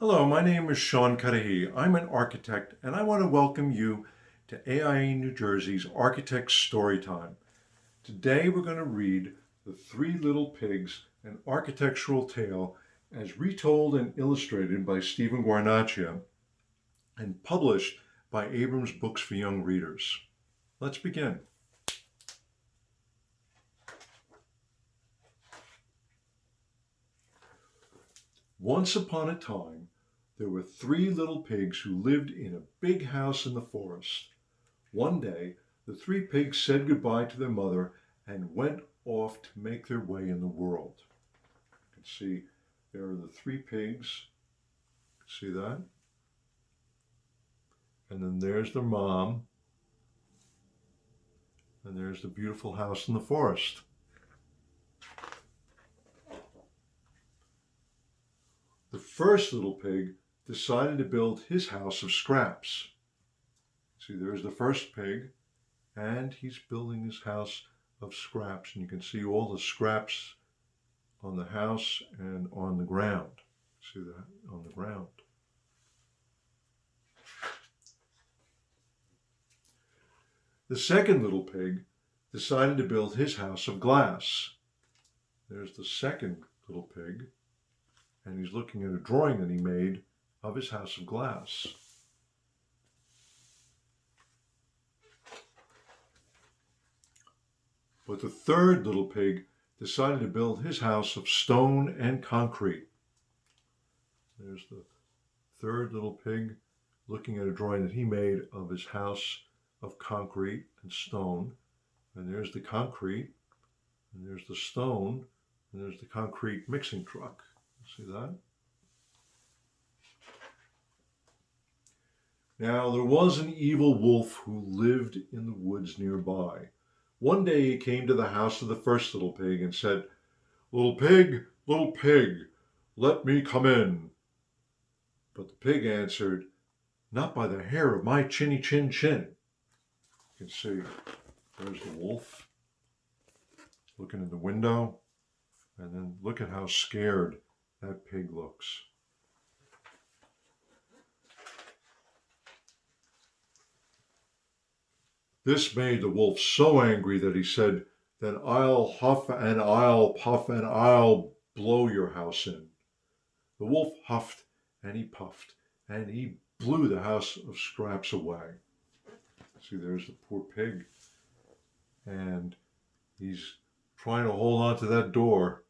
Hello, my name is Sean Cuddahy. I'm an architect and I want to welcome you to AIA New Jersey's Architect Storytime. Today we're going to read The Three Little Pigs, an architectural tale as retold and illustrated by Stephen Guarnaccia and published by Abrams Books for Young Readers. Let's begin. Once upon a time, there were three little pigs who lived in a big house in the forest. One day, the three pigs said goodbye to their mother and went off to make their way in the world. You can see there are the three pigs. See that? And then there's their mom. And there's the beautiful house in the forest. The first little pig decided to build his house of scraps. See, there's the first pig, and he's building his house of scraps. And you can see all the scraps on the house and on the ground. See that on the ground. The second little pig decided to build his house of glass. There's the second little pig, and he's looking at a drawing that he made of his house of glass. But the third little pig decided to build his house of stone and concrete. There's the third little pig looking at a drawing that he made of his house of concrete and stone. And there's the concrete, and there's the stone, and there's the concrete mixing truck. See that? Now, there was an evil wolf who lived in the woods nearby. One day he came to the house of the first little pig and said, little pig, let me come in." But the pig answered, "Not by the hair of my chinny chin chin." You can see there's the wolf looking in the window, and then look at how scared that pig looks. This made the wolf so angry that he said, "Then I'll huff and I'll puff and I'll blow your house in." The wolf huffed and he puffed and he blew the house of scraps away. See, there's the poor pig, and he's trying to hold on to that door.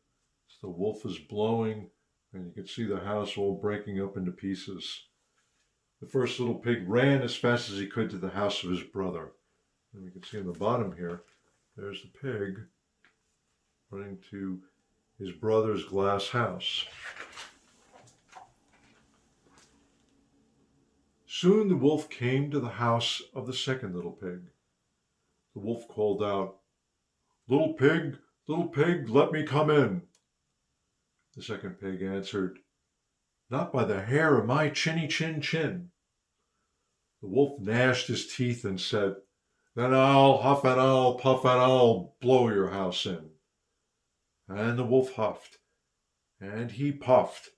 So the wolf is blowing, and you can see the house all breaking up into pieces. The first little pig ran as fast as he could to the house of his brother. And you can see on the bottom here, there's the pig running to his brother's glass house. Soon the wolf came to the house of the second little pig. The wolf called out, little pig, let me come in." The second pig answered, "Not by the hair of my chinny chin chin." The wolf gnashed his teeth and said, "Then I'll huff and I'll puff and I'll blow your house in." And the wolf huffed, and he puffed,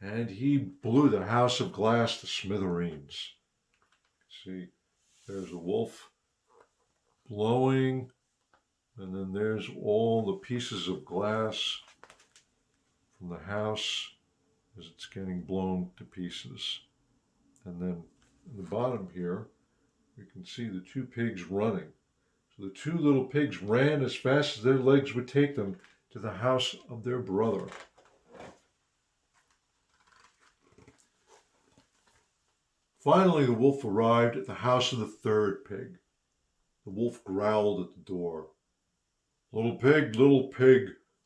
and he blew the house of glass to smithereens. See, there's the wolf blowing, and then there's all the pieces of glass from the house as it's getting blown to pieces. And then in the bottom here, you can see the two pigs running. So the two little pigs ran as fast as their legs would take them to the house of their brother. Finally, the wolf arrived at the house of the third pig. The wolf growled at the door, little pig,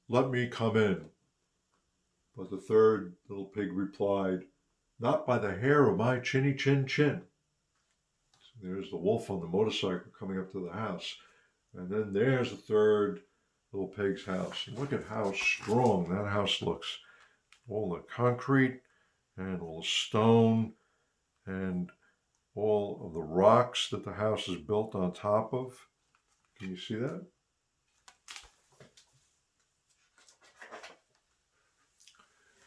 let me come in." But the third little pig replied, "Not by the hair of my chinny chin chin." There's the wolf on the motorcycle coming up to the house. And then there's the third little pig's house. And look at how strong that house looks. All the concrete and all the stone and all of the rocks that the house is built on top of. Can you see that?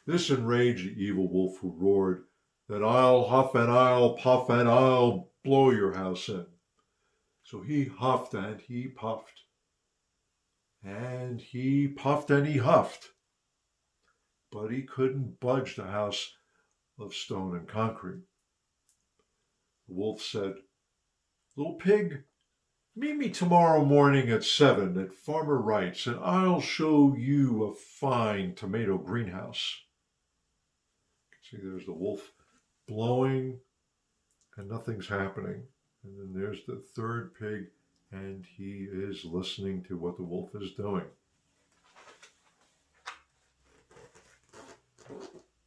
This enraged the evil wolf, who roared, "Then I'll huff and I'll puff and I'll blow your house in." So he huffed and he puffed, and he puffed and he huffed, but he couldn't budge the house of stone and concrete. The wolf said, "Little pig, meet me tomorrow morning at 7 at Farmer Wright's, and I'll show you a fine tomato greenhouse." See, there's the wolf blowing, and nothing's happening. And then there's the third pig, and he is listening to what the wolf is doing.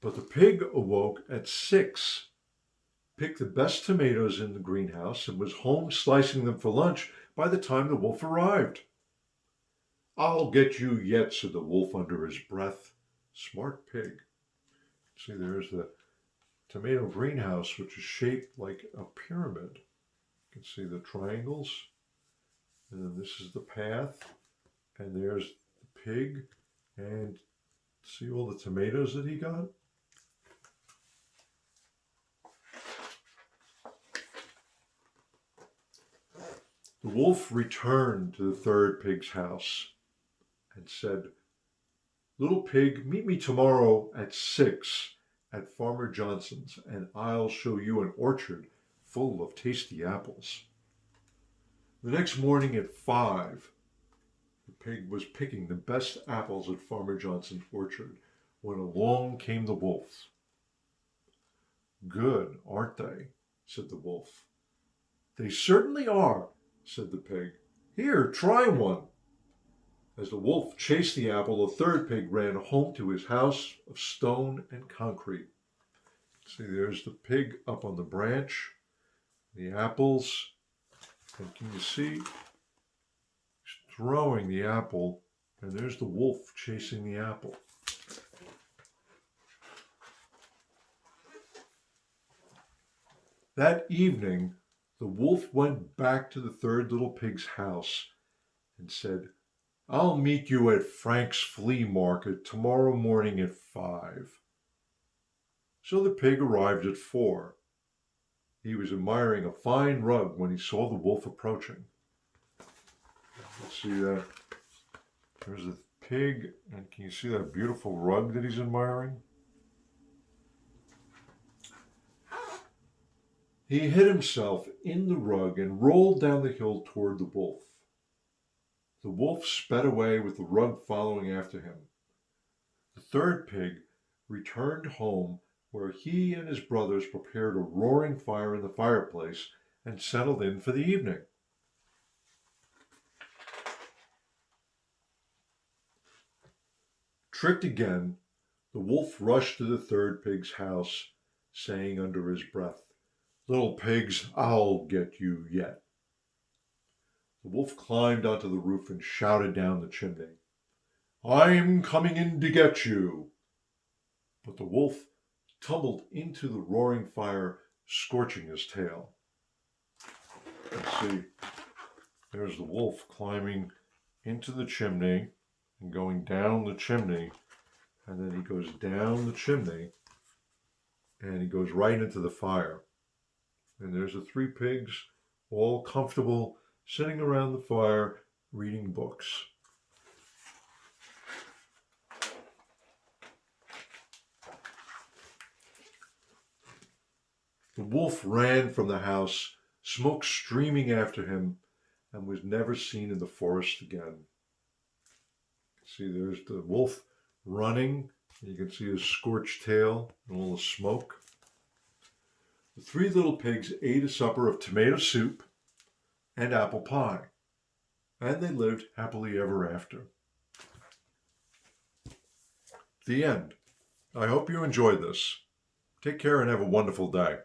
But the pig awoke at 6, picked the best tomatoes in the greenhouse, and was home slicing them for lunch by the time the wolf arrived. "I'll get you yet," said the wolf under his breath. Smart pig. See, there's the tomato greenhouse, which is shaped like a pyramid. You can see the triangles, and then this is the path, and there's the pig, and see all the tomatoes that he got? The wolf returned to the third pig's house and said, "Little pig, meet me tomorrow at 6 at Farmer Johnson's, and I'll show you an orchard full of tasty apples." The next morning at 5, the pig was picking the best apples at Farmer Johnson's orchard when along came the wolf. "Good, aren't they?" said the wolf. "They certainly are," said the pig. "Here, try one." As the wolf chased the apple, the third pig ran home to his house of stone and concrete. See, there's the pig up on the branch, the apples, and can you see? He's throwing the apple, and there's the wolf chasing the apple. That evening, the wolf went back to the third little pig's house and said, "I'll meet you at Frank's flea market tomorrow morning at 5. So the pig arrived at 4. He was admiring a fine rug when he saw the wolf approaching. Let's see that. There's the pig, and can you see that beautiful rug that he's admiring? He hid himself in the rug and rolled down the hill toward the wolf. The wolf sped away with the rug following after him. The third pig returned home, where he and his brothers prepared a roaring fire in the fireplace and settled in for the evening. Tricked again, the wolf rushed to the third pig's house, saying under his breath, "Little pigs, I'll get you yet." The wolf climbed onto the roof and shouted down the chimney, "I'm coming in to get you." But the wolf tumbled into the roaring fire, scorching his tail. Let's see, there's the wolf climbing into the chimney and going down the chimney, and then he goes down the chimney and he goes right into the fire. And there's the 3 pigs, all comfortable, sitting around the fire, reading books. The wolf ran from the house, smoke streaming after him, and was never seen in the forest again. See, there's the wolf running. You can see his scorched tail and all the smoke. The 3 little pigs ate a supper of tomato soup and apple pie, and they lived happily ever after. The end. I hope you enjoyed this. Take care and have a wonderful day.